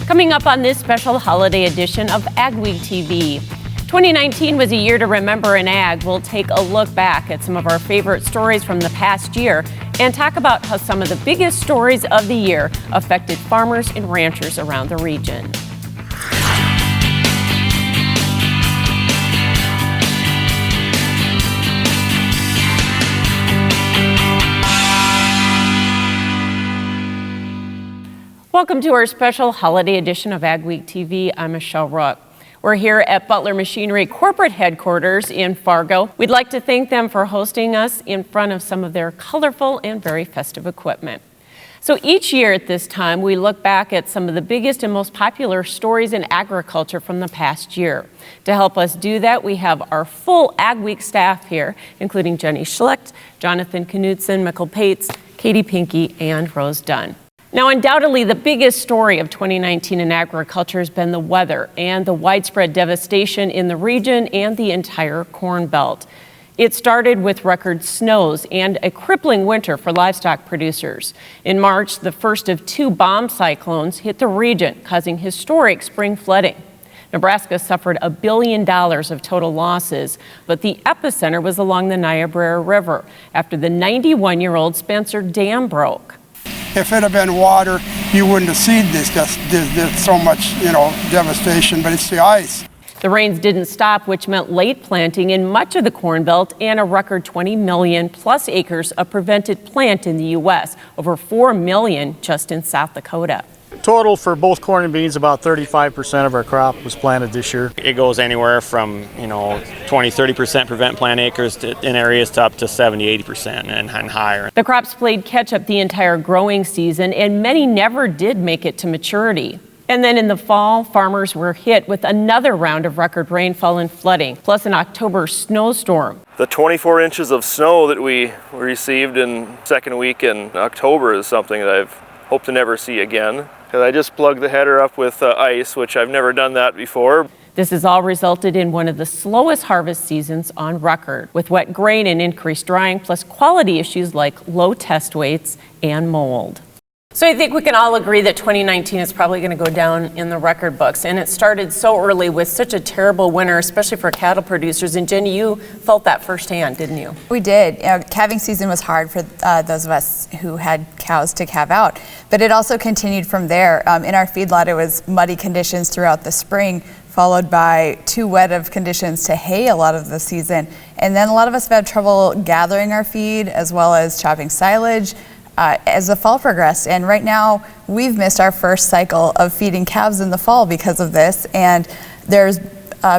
Coming up on this special holiday edition of AgweekTV. 2019 was a year to remember in ag. We'll take a look back at some of our favorite stories from the past year and talk about how some of the biggest stories of the year affected farmers and ranchers around the region. Welcome to our special holiday edition of AgweekTV. I'm Michelle Rook. We're here at Butler Machinery corporate headquarters in Fargo. We'd like to thank them for hosting us in front of some of their colorful and very festive equipment. So each year at this time, we look back at some of the biggest and most popular stories in agriculture from the past year. To help us do that, we have our full AgWeek staff here, including Jenny Schlecht, Jonathan Knudsen, Mikkel Pates, Katie Pinky, and Rose Dunn. Now, undoubtedly, the biggest story of 2019 in agriculture has been the weather and the widespread devastation in the region and the entire Corn Belt. It started with record snows and a crippling winter for livestock producers. In March, the first of two bomb cyclones hit the region, causing historic spring flooding. Nebraska suffered $1 billion of total losses, but the epicenter was along the Niobrara River after the 91-year-old Spencer Dam broke. If it had been water, you wouldn't have seen this. There's so much, devastation, but it's the ice. The rains didn't stop, which meant late planting in much of the Corn Belt and a record 20 million plus acres of prevented plant in the U.S., over 4 million just in South Dakota. Total for both corn and beans, about 35% of our crop was planted this year. It goes anywhere from 20-30% prevent plant acres in areas to up to 70-80% and higher. The crops played catch up the entire growing season, and many never did make it to maturity. And then in the fall, farmers were hit with another round of record rainfall and flooding, plus an October snowstorm. The 24 inches of snow that we received in second week in October is something that I've hoped to never see again. Because I just plugged the header up with ice, which I've never done that before. This has all resulted in one of the slowest harvest seasons on record, with wet grain and increased drying, plus quality issues like low test weights and mold. So I think we can all agree that 2019 is probably going to go down in the record books. And it started so early with such a terrible winter, especially for cattle producers. And Jenny, you felt that firsthand, didn't you? We did. Calving season was hard for those of us who had cows to calve out. But it also continued from there. In our feedlot, it was muddy conditions throughout the spring, followed by too wet of conditions to hay a lot of the season. And then a lot of us have had trouble gathering our feed as well as chopping silage as the fall progressed. And right now, we've missed our first cycle of feeding calves in the fall because of this. And there's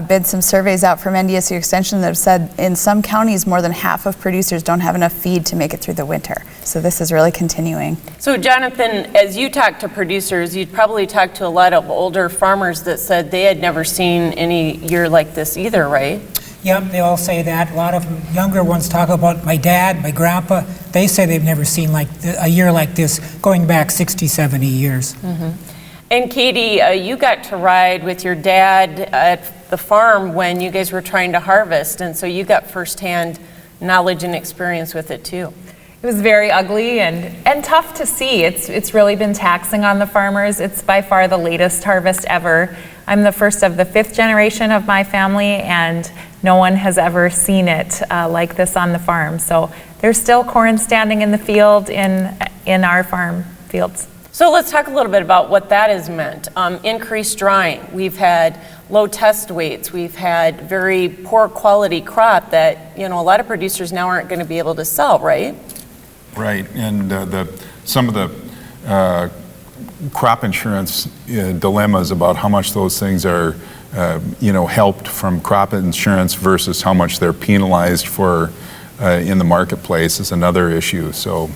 been some surveys out from NDSU Extension that have said in some counties, more than half of producers don't have enough feed to make it through the winter. So this is really continuing. So Jonathan, as you talk to producers, you'd probably talk to a lot of older farmers that said they had never seen any year like this either, right? Yep, they all say that. A lot of younger ones talk about my dad, my grandpa. They say they've never seen a year like this going back 60, 70 years. Mm-hmm. And Katie, you got to ride with your dad at the farm when you guys were trying to harvest, and so you got firsthand knowledge and experience with it too. It was very ugly and tough to see. It's really been taxing on the farmers. It's by far the latest harvest ever. I'm the first of the 5th generation of my family, and no one has ever seen it like this on the farm. So there's still corn standing in the field in our farm fields. So let's talk a little bit about what that has meant. Increased drying. We've had low test weights. We've had very poor quality crop that a lot of producers now aren't going to be able to sell, right? Right, and some of the crop insurance dilemmas about how much those things are, helped from crop insurance versus how much they're penalized for in the marketplace is another issue. So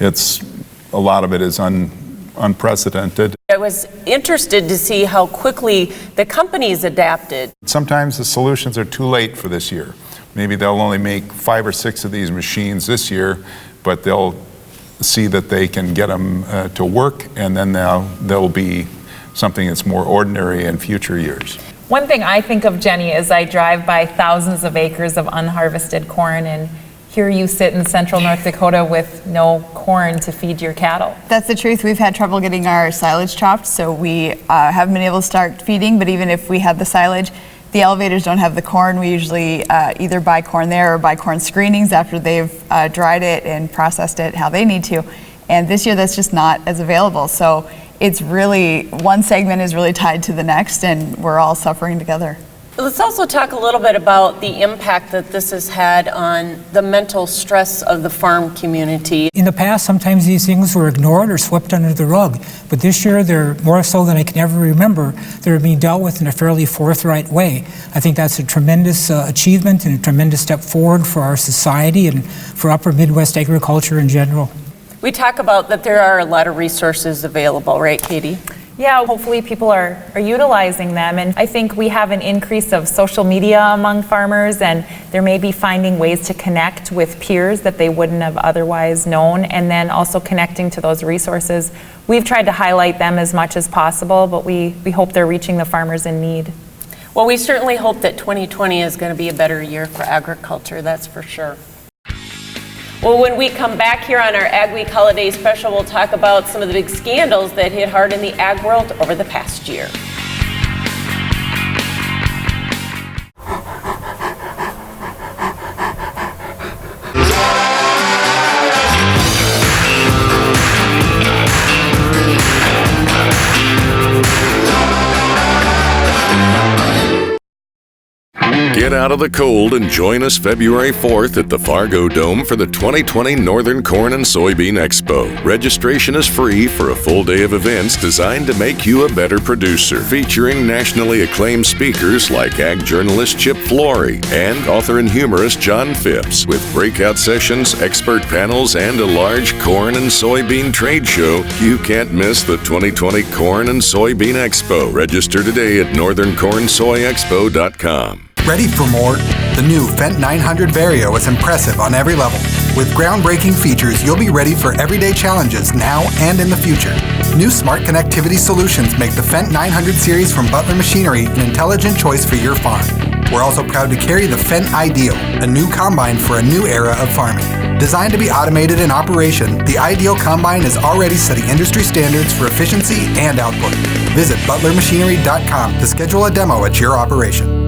a lot of it is unprecedented. I was interested to see how quickly the companies adapted. Sometimes the solutions are too late for this year. Maybe they'll only make 5 or 6 of these machines this year, but they'll see that they can get them to work, and then there'll be something that's more ordinary in future years. One thing I think of, Jenny, is I drive by thousands of acres of unharvested corn, and here you sit in central North Dakota with no corn to feed your cattle. That's the truth. We've had trouble getting our silage chopped, so we haven't been able to start feeding, but even if we had the silage, the elevators don't have the corn. We usually either buy corn there or buy corn screenings after they've dried it and processed it how they need to. And this year that's just not as available. So it's really, one segment is really tied to the next, and we're all suffering together. Let's also talk a little bit about the impact that this has had on the mental stress of the farm community. In the past, sometimes these things were ignored or swept under the rug, but this year they're more so than I can ever remember. They're being dealt with in a fairly forthright way. I think that's a tremendous achievement and a tremendous step forward for our society and for upper Midwest agriculture in general. We talk about that there are a lot of resources available, right, Katie? Yeah, hopefully people are utilizing them, and I think we have an increase of social media among farmers, and they're maybe finding ways to connect with peers that they wouldn't have otherwise known, and then also connecting to those resources. We've tried to highlight them as much as possible, but we hope they're reaching the farmers in need. Well, we certainly hope that 2020 is going to be a better year for agriculture, that's for sure. Well, when we come back here on our Ag Week Holiday Special, we'll talk about some of the big scandals that hit hard in the ag world over the past year. Get out of the cold and join us February 4th at the Fargo Dome for the 2020 Northern Corn and Soybean Expo. Registration is free for a full day of events designed to make you a better producer, featuring nationally acclaimed speakers like ag journalist Chip Flory and author and humorist John Phipps. With breakout sessions, expert panels, and a large corn and soybean trade show, you can't miss the 2020 Corn and Soybean Expo. Register today at northerncornsoyexpo.com. Ready for more? The new Fendt 900 Vario is impressive on every level. With groundbreaking features, you'll be ready for everyday challenges now and in the future. New smart connectivity solutions make the Fendt 900 series from Butler Machinery an intelligent choice for your farm. We're also proud to carry the Fendt Ideal, a new combine for a new era of farming. Designed to be automated in operation, the Ideal combine is already setting industry standards for efficiency and output. Visit butlermachinery.com to schedule a demo at your operation.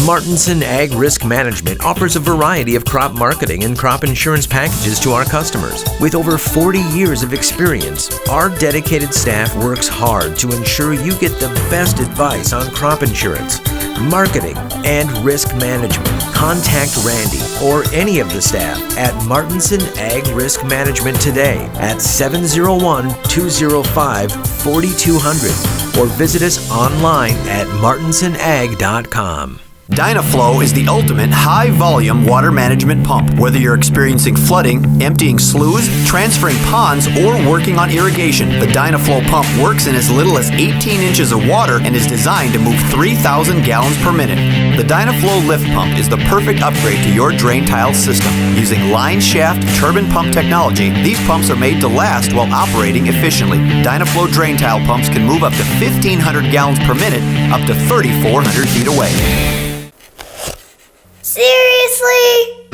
Martinson Ag Risk Management offers a variety of crop marketing and crop insurance packages to our customers. With over 40 years of experience, our dedicated staff works hard to ensure you get the best advice on crop insurance, marketing, and risk management. Contact Randy or any of the staff at Martinson Ag Risk Management today at 701-205-4200 or visit us online at martinsonag.com. Dynaflow is the ultimate high-volume water management pump. Whether you're experiencing flooding, emptying sloughs, transferring ponds, or working on irrigation, the Dynaflow pump works in as little as 18 inches of water and is designed to move 3,000 gallons per minute. The Dynaflow lift pump is the perfect upgrade to your drain tile system. Using line shaft turbine pump technology, these pumps are made to last while operating efficiently. Dynaflow drain tile pumps can move up to 1,500 gallons per minute, up to 3,400 feet away. Seriously?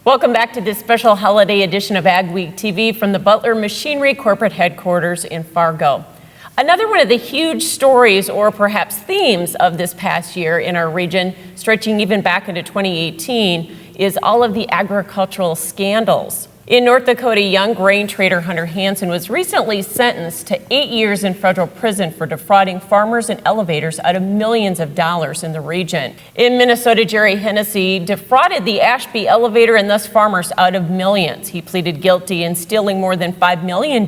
Welcome back to this special holiday edition of Ag Week TV from the Butler Machinery corporate headquarters in Fargo. Another one of the huge stories, or perhaps themes, of this past year in our region, stretching even back into 2018, is all of the agricultural scandals. In North Dakota, young grain trader Hunter Hansen was recently sentenced to 8 years in federal prison for defrauding farmers and elevators out of millions of dollars in the region. In Minnesota, Jerry Hennessy defrauded the Ashby elevator and thus farmers out of millions. He pleaded guilty in stealing more than $5 million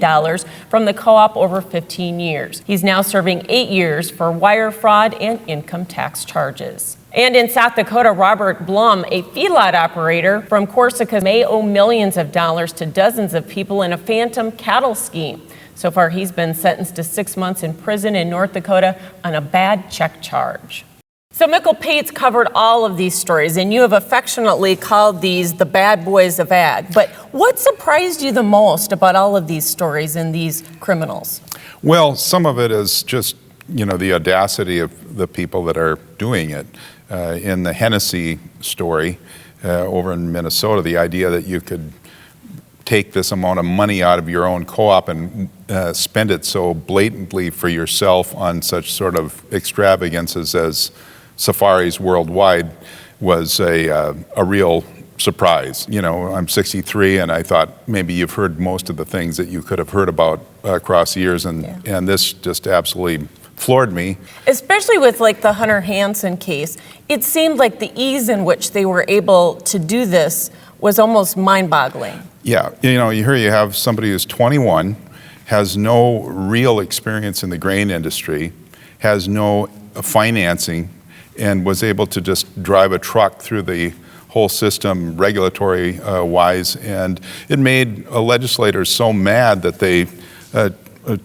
from the co-op over 15 years. He's now serving 8 years for wire fraud and income tax charges. And in South Dakota, Robert Blum, a feedlot operator from Corsica, may owe millions of dollars to dozens of people in a phantom cattle scheme. So far, he's been sentenced to 6 months in prison in North Dakota on a bad check charge. So Mikkel Pates covered all of these stories, and you have affectionately called these the bad boys of ag. But what surprised you the most about all of these stories and these criminals? Well, some of it is just, the audacity of the people that are doing it. In the Hennessy story over in Minnesota, the idea that you could take this amount of money out of your own co-op and spend it so blatantly for yourself on such sort of extravagances as safaris worldwide was a real surprise. I'm 63, and I thought maybe you've heard most of the things that you could have heard about across the years, and this just absolutely floored me. Especially with like the Hunter Hansen case, it seemed like the ease in which they were able to do this was almost mind-boggling. Yeah, here you have somebody who's 21, has no real experience in the grain industry, has no financing, and was able to just drive a truck through the whole system regulatory wise, and it made legislators so mad that they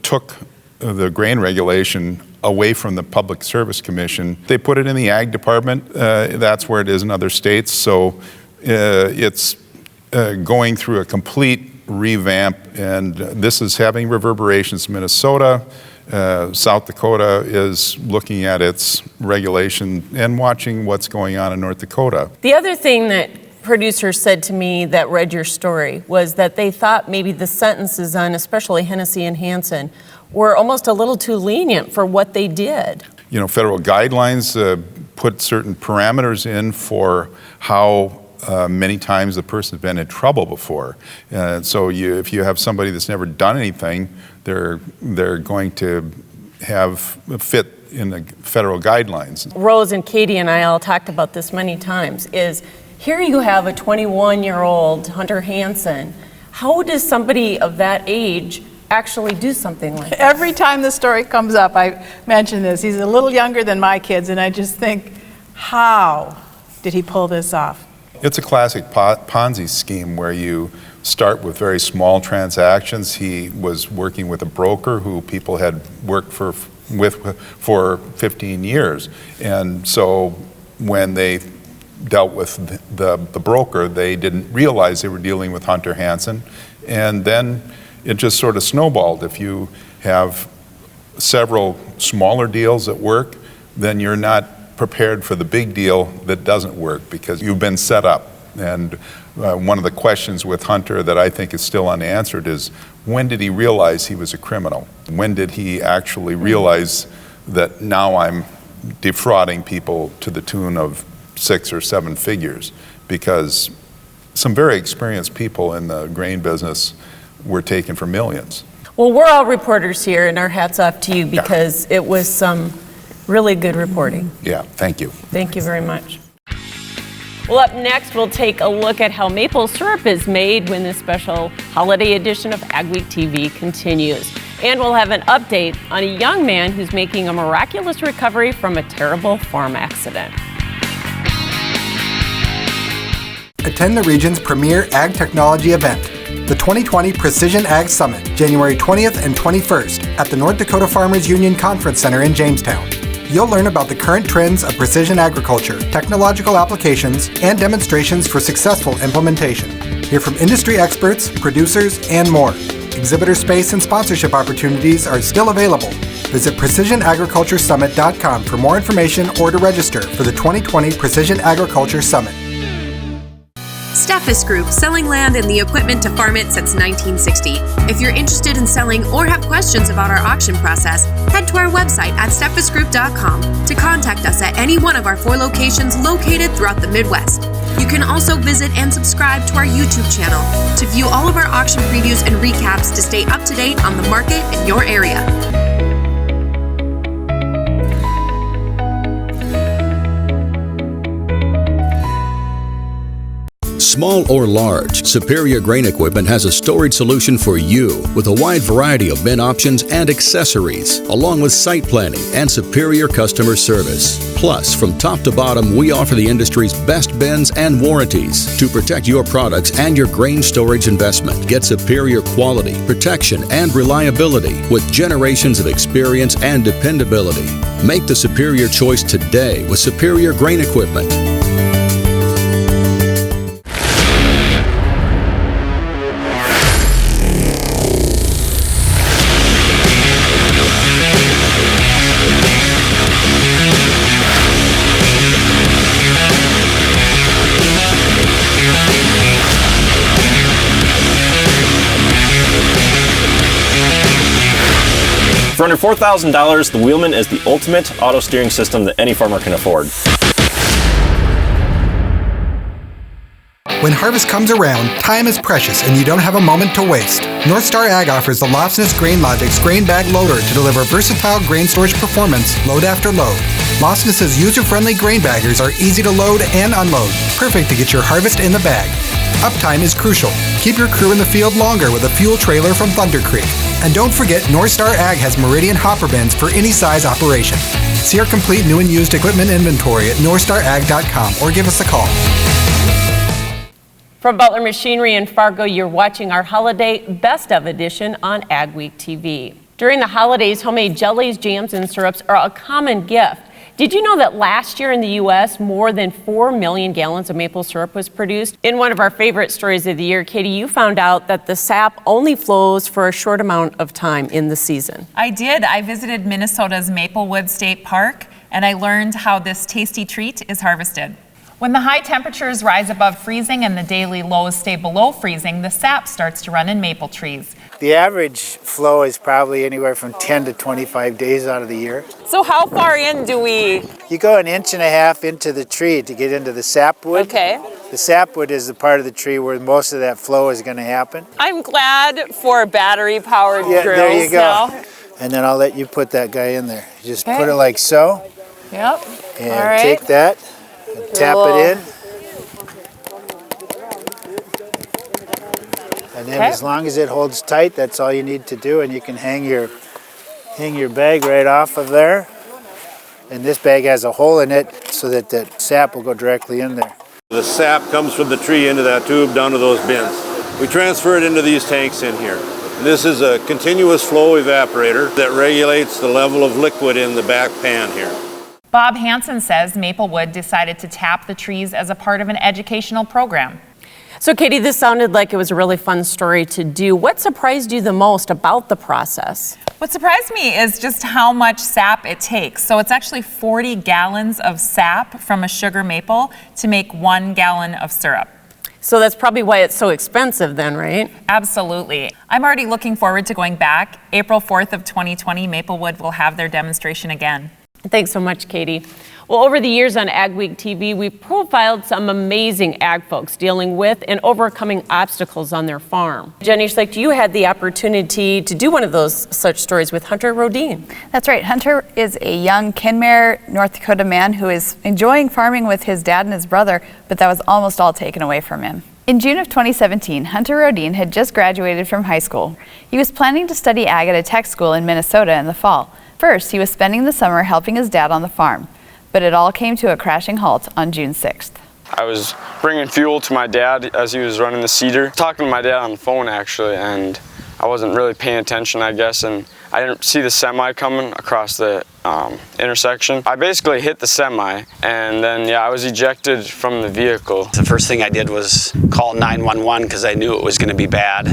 took the grain regulation away from the Public Service Commission. They put it in the Ag Department. That's where it is in other states. So it's going through a complete revamp, and this is having reverberations in Minnesota. South Dakota is looking at its regulation and watching what's going on in North Dakota. The other thing that producers said to me that read your story was that they thought maybe the sentences on especially Hennessy and Hansen were almost a little too lenient for what they did. Federal guidelines put certain parameters in for how many times the person's been in trouble before. So if you have somebody that's never done anything, they're going to have fit in the federal guidelines. Rose and Katie and I all talked about this many times, is here you have a 21-year-old Hunter Hansen. How does somebody of that age actually do something like that? Every time the story comes up, I mention this. He's a little younger than my kids, and I just think, how did he pull this off? It's a classic Ponzi scheme where you start with very small transactions. He was working with a broker who people had worked with for 15 years. And so when they dealt with the broker, they didn't realize they were dealing with Hunter Hansen. And then it just sort of snowballed. If you have several smaller deals that work, then you're not prepared for the big deal that doesn't work because you've been set up. And one of the questions with Hunter that I think is still unanswered is, when did he realize he was a criminal? When did he actually realize that now I'm defrauding people to the tune of 6 or 7 figures? Because some very experienced people in the grain business were taken for millions. Well, we're all reporters here, and our hats off to you because it was some really good reporting. Yeah, thank you. Thank you very much. Well, up next, we'll take a look at how maple syrup is made when this special holiday edition of AgweekTV continues. And we'll have an update on a young man who's making a miraculous recovery from a terrible farm accident. Attend the region's premier ag technology event, the 2020 Precision Ag Summit, January 20th and 21st at the North Dakota Farmers Union Conference Center in Jamestown. You'll learn about the current trends of precision agriculture, technological applications, and demonstrations for successful implementation. Hear from industry experts, producers, and more. Exhibitor space and sponsorship opportunities are still available. Visit precisionagriculturesummit.com for more information or to register for the 2020 Precision Agriculture Summit. Steffes Group, selling land and the equipment to farm it since 1960. If you're interested in selling or have questions about our auction process, head to our website at steffesgroup.com to contact us at any one of our 4 locations located throughout the Midwest. You can also visit and subscribe to our YouTube channel to view all of our auction previews and recaps to stay up to date on the market in your area. Small or large, Superior Grain Equipment has a storage solution for you with a wide variety of bin options and accessories, along with site planning and superior customer service. Plus, from top to bottom, we offer the industry's best bins and warranties to protect your products and your grain storage investment. Get superior quality, protection, and reliability with generations of experience and dependability. Make the superior choice today with Superior Grain Equipment. For under $4,000, the Wheelman is the ultimate auto steering system that any farmer can afford. When harvest comes around, time is precious and you don't have a moment to waste. North Star Ag offers the Lofsness GrainLogix Grain Bag Loader to deliver versatile grain storage performance load after load. Lofsness's user-friendly grain baggers are easy to load and unload, perfect to get your harvest in the bag. Uptime is crucial. Keep your crew in the field longer with a fuel trailer from Thunder Creek. And don't forget, North Star Ag has Meridian hopper bins for any size operation. See our complete new and used equipment inventory at northstarag.com or give us a call. From Butler Machinery in Fargo, you're watching our holiday Best of edition on AgweekTV. During the holidays, homemade jellies, jams, and syrups are a common gift. Did you know that last year in the U.S., more than 4 million gallons of maple syrup was produced? In one of our favorite stories of the year, Katie, you found out that the sap only flows for a short amount of time in the season. I did. I visited Minnesota's Maplewood State Park, and I learned how this tasty treat is harvested. When the high temperatures rise above freezing and the daily lows stay below freezing, the sap starts to run in maple trees. The average flow is probably anywhere from 10 to 25 days out of the year. So how far in do we? You go 1.5 inches into the tree to get into the sapwood. Okay. The sapwood is the part of the tree where most of that flow is going to happen. I'm glad for battery-powered drills there you go. now. And then I'll let you put that guy in there. Just put it like so. Yep. And all right. take that and tap it in. And then as long as it holds tight, that's all you need to do, and you can hang your bag right off of there. And this bag has a hole in it so that the sap will go directly in there. The sap comes from the tree into that tube down to those bins. We transfer it into these tanks in here. And this is a continuous flow evaporator that regulates the level of liquid in the back pan here. Bob Hansen says Maplewood decided to tap the trees as a part of an educational program. So, Katie, this sounded like it was a really fun story to do. What surprised you the most about the process? What surprised me is just how much sap it takes. So it's actually 40 gallons of sap from a sugar maple to make 1 gallon of syrup. So that's probably why it's so expensive then, right? Absolutely. I'm already looking forward to going back. April 4th of 2020, Maplewood will have their demonstration again. Thanks so much, Katie. Well, over the years on AgweekTV, we've profiled some amazing ag folks dealing with and overcoming obstacles on their farm. Jenny Schlicht, you had the opportunity to do one of those such stories with Hunter Rodin. That's right. Hunter is a young Kenmare, North Dakota man who is enjoying farming with his dad and his brother, but that was almost all taken away from him. In June of 2017, Hunter Rodin had just graduated from high school. He was planning to study ag at a tech school in Minnesota in the fall. First, he was spending the summer helping his dad on the farm, but it all came to a crashing halt on June 6th. I was bringing fuel to my dad as he was running the seeder, talking to my dad on the phone actually, and I wasn't really paying attention, I guess, and I didn't see the semi coming across the intersection. I basically hit the semi, and then I was ejected from the vehicle. The first thing I did was call 911 because I knew it was going to be bad,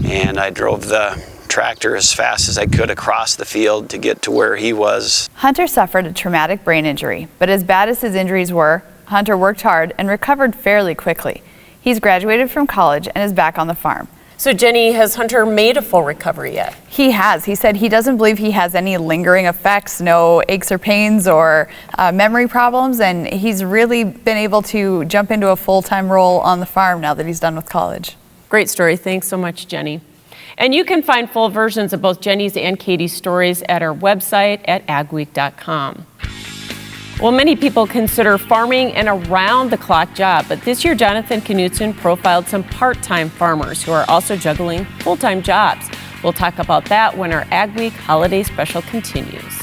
and I drove the tractor as fast as I could across the field to get to where he was. Hunter suffered a traumatic brain injury, but as bad as his injuries were, Hunter worked hard and recovered fairly quickly. He's graduated from college and is back on the farm. So Jenny, has Hunter made a full recovery yet? He has. He said he doesn't believe he has any lingering effects, no aches or pains or memory problems, and he's really been able to jump into a full-time role on the farm now that he's done with college. Great story. Thanks so much, Jenny. And you can find full versions of both Jenny's and Katie's stories at our website at agweek.com. Well, many people consider farming an around-the-clock job, but this year Jonathan Knutson profiled some part-time farmers who are also juggling full-time jobs. We'll talk about that when our Ag Week holiday special continues.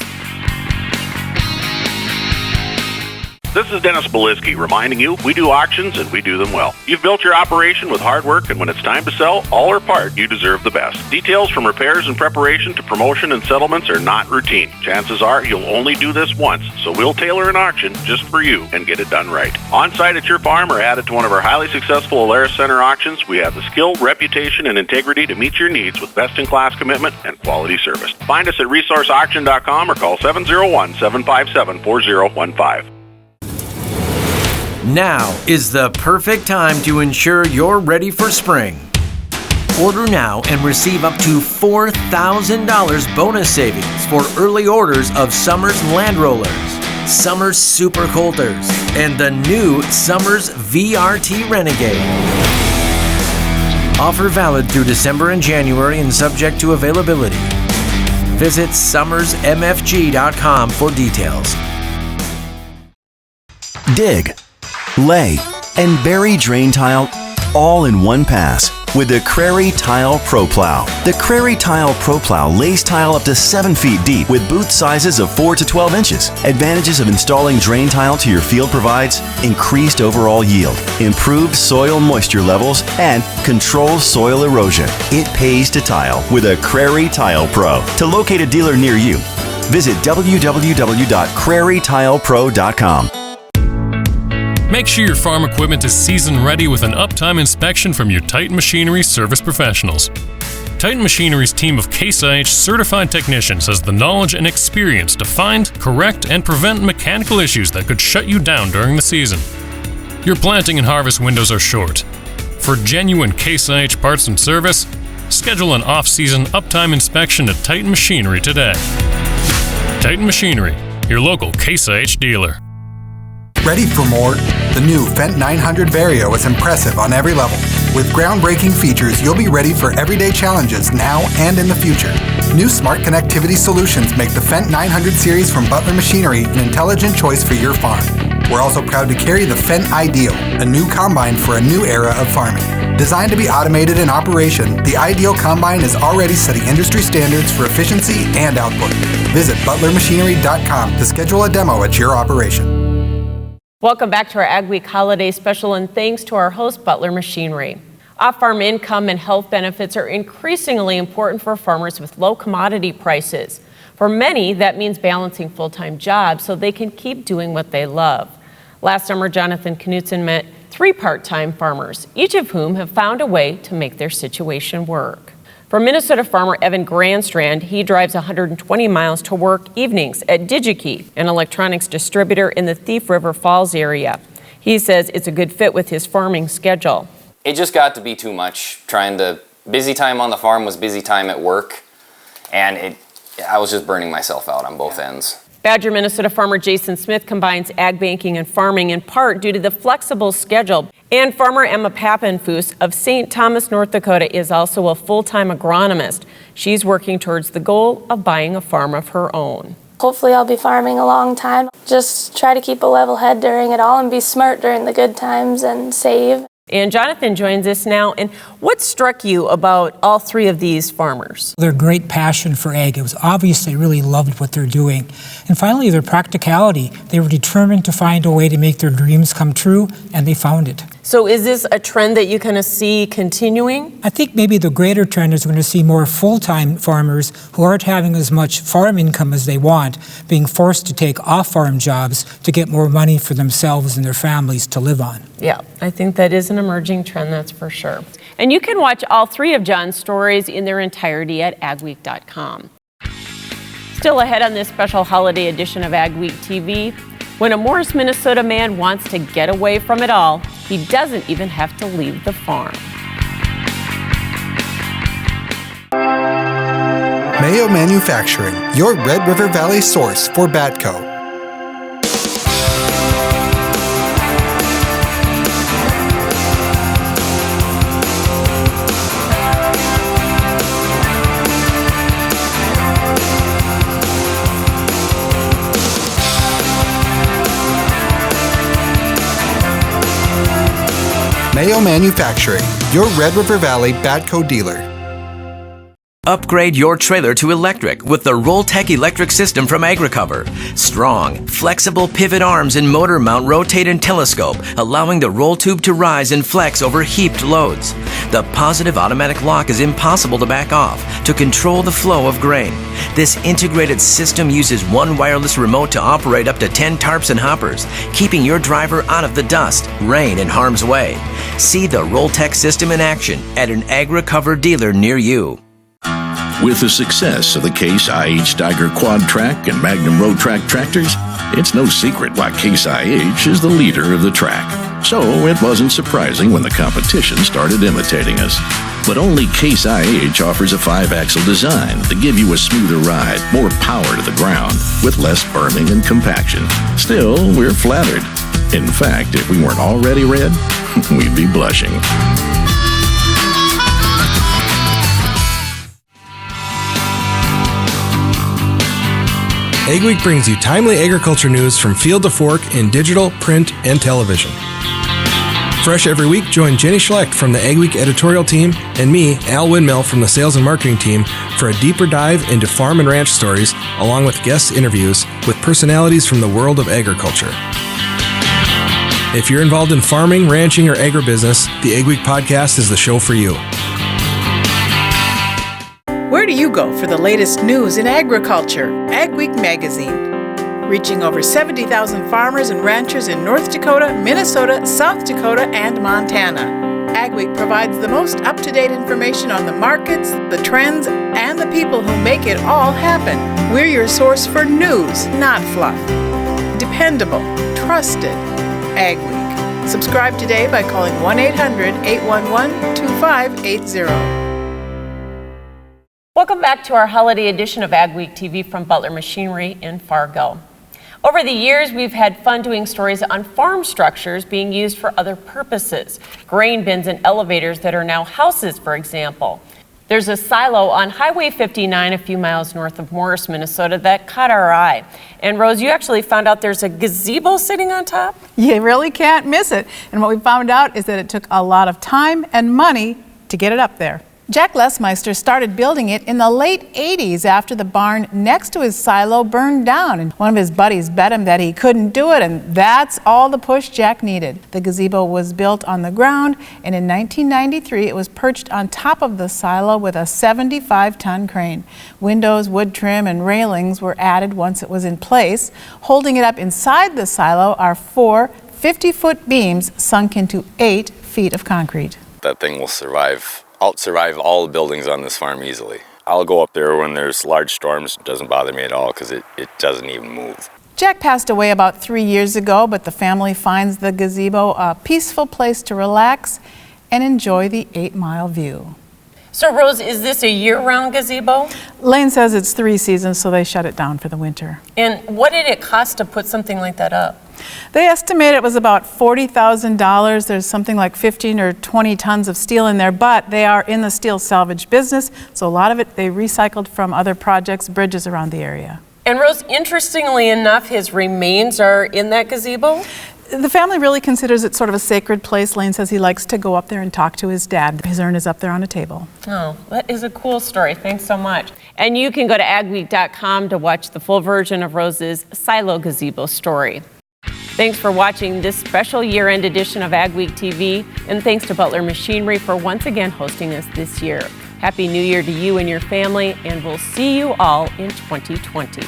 This is Dennis Belisky reminding you we do auctions and we do them well. You've built your operation with hard work, and when it's time to sell, all or part, you deserve the best. Details from repairs and preparation to promotion and settlements are not routine. Chances are you'll only do this once, so we'll tailor an auction just for you and get it done right. On site at your farm or added to one of our highly successful Alaris Center auctions, we have the skill, reputation, and integrity to meet your needs with best-in-class commitment and quality service. Find us at resourceauction.com or call 701-757-4015. Now is the perfect time to ensure you're ready for spring. Order now and receive up to $4,000 bonus savings for early orders of Summers Land Rollers, Summers Super Coulters, and the new Summers VRT Renegade. Offer valid through December and January and subject to availability. Visit summersmfg.com for details. Dig, lay, and bury drain tile all in one pass with the Crary Tile Pro Plow. The Crary Tile Pro Plow lays tile up to 7 feet deep with boot sizes of 4 to 12 inches. Advantages of installing drain tile to your field provides increased overall yield, improved soil moisture levels, and controls soil erosion. It pays to tile with a Crary Tile Pro. To locate a dealer near you, visit www.crarytilepro.com. Make sure your farm equipment is season ready with an uptime inspection from your Titan Machinery service professionals. Titan Machinery's team of Case IH certified technicians has the knowledge and experience to find, correct, and prevent mechanical issues that could shut you down during the season. Your planting and harvest windows are short. For genuine Case IH parts and service, schedule an off-season uptime inspection at Titan Machinery today. Titan Machinery, your local Case IH dealer. Ready for more? The new Fendt 900 Vario is impressive on every level. With groundbreaking features, you'll be ready for everyday challenges now and in the future. New smart connectivity solutions make the Fendt 900 series from Butler Machinery an intelligent choice for your farm. We're also proud to carry the Fendt Ideal, a new combine for a new era of farming. Designed to be automated in operation, the Ideal combine is already setting industry standards for efficiency and output. Visit butlermachinery.com to schedule a demo at your operation. Welcome back to our Ag Week holiday special, and thanks to our host, Butler Machinery. Off-farm income and health benefits are increasingly important for farmers with low commodity prices. For many, that means balancing full-time jobs so they can keep doing what they love. Last summer, Jonathan Knutson met 3 part-time farmers, each of whom have found a way to make their situation work. For Minnesota farmer Evan Grandstrand, he drives 120 miles to work evenings at DigiKey, an electronics distributor in the Thief River Falls area. He says it's a good fit with his farming schedule. It just got to be too much. Busy time on the farm was busy time at work, and I was just burning myself out on both ends. Badger, Minnesota farmer Jason Smith combines ag banking and farming in part due to the flexible schedule. And farmer Emma Pappenfuss of St. Thomas, North Dakota is also a full-time agronomist. She's working towards the goal of buying a farm of her own. Hopefully I'll be farming a long time. Just try to keep a level head during it all and be smart during the good times and save. And Jonathan joins us now. And what struck you about all 3 of these farmers? Their great passion for ag. It was obvious they really loved what they're doing. And finally, their practicality. They were determined to find a way to make their dreams come true, and they found it. So is this a trend that you kind of see continuing? I think maybe the greater trend is we're going to see more full-time farmers who aren't having as much farm income as they want, being forced to take off-farm jobs to get more money for themselves and their families to live on. Yeah, I think that is an emerging trend, that's for sure. And you can watch all 3 of John's stories in their entirety at agweek.com. Still ahead on this special holiday edition of Ag Week TV, when a Morris, Minnesota man wants to get away from it all, he doesn't even have to leave the farm. Mayo Manufacturing, your Red River Valley source for Batco. Mayo Manufacturing, your Red River Valley Batco dealer. Upgrade your trailer to electric with the Rolltech electric system from AgriCover. Strong, flexible pivot arms and motor mount rotate and telescope, allowing the roll tube to rise and flex over heaped loads. The positive automatic lock is impossible to back off to control the flow of grain. This integrated system uses one wireless remote to operate up to 10 tarps and hoppers, keeping your driver out of the dust, rain, and harm's way. See the Rolltech system in action at an AgriCover dealer near you. With the success of the Case IH Steiger Quad Track and Magnum Road Track tractors, it's no secret why Case IH is the leader of the track. So it wasn't surprising when the competition started imitating us. But only Case IH offers a 5-axle design to give you a smoother ride, more power to the ground, with less berming and compaction. Still, we're flattered. In fact, if we weren't already red, we'd be blushing. AgWeek brings you timely agriculture news from field to fork in digital, print, and television. Fresh every week, join Jenny Schlecht from the AgWeek editorial team and me, Al Windmill, from the sales and marketing team for a deeper dive into farm and ranch stories, along with guest interviews with personalities from the world of agriculture. If you're involved in farming, ranching, or agribusiness, the AgWeek podcast is the show for you. Where do you go for the latest news in agriculture? AgWeek magazine. Reaching over 70,000 farmers and ranchers in North Dakota, Minnesota, South Dakota, and Montana. AgWeek provides the most up-to-date information on the markets, the trends, and the people who make it all happen. We're your source for news, not fluff. Dependable, trusted. AgWeek. Subscribe today by calling 1-800-811-2580. Welcome back to our holiday edition of AgweekTV from Butler Machinery in Fargo. Over the years, we've had fun doing stories on farm structures being used for other purposes. Grain bins and elevators that are now houses, for example. There's a silo on Highway 59 a few miles north of Morris, Minnesota that caught our eye. And Rose, you actually found out there's a gazebo sitting on top? You really can't miss it. And what we found out is that it took a lot of time and money to get it up there. Jack Lesmeister started building it in the late 80s after the barn next to his silo burned down. And one of his buddies bet him that he couldn't do it, and that's all the push Jack needed. The gazebo was built on the ground, and in 1993 it was perched on top of the silo with a 75-ton crane. Windows, wood trim, and railings were added once it was in place. Holding it up inside the silo are 4 50-foot beams sunk into 8 feet of concrete. That thing will out-survive all the buildings on this farm easily. I'll go up there when there's large storms. It doesn't bother me at all because it doesn't even move. Jack passed away about 3 years ago, but the family finds the gazebo a peaceful place to relax and enjoy the 8-mile view. So Rose, is this a year-round gazebo? Lane says it's 3 seasons, so they shut it down for the winter. And what did it cost to put something like that up? They estimate it was about $40,000. There's something like 15 or 20 tons of steel in there, but they are in the steel salvage business, so a lot of it they recycled from other projects, bridges around the area. And Rose, interestingly enough, his remains are in that gazebo? The family really considers it sort of a sacred place. Lane says he likes to go up there and talk to his dad. His urn is up there on a table. Oh, that is a cool story. Thanks so much. And you can go to agweek.com to watch the full version of Rose's silo gazebo story. Thanks for watching this special year-end edition of AgweekTV, and thanks to Butler Machinery for once again hosting us this year. Happy New Year to you and your family, and we'll see you all in 2020.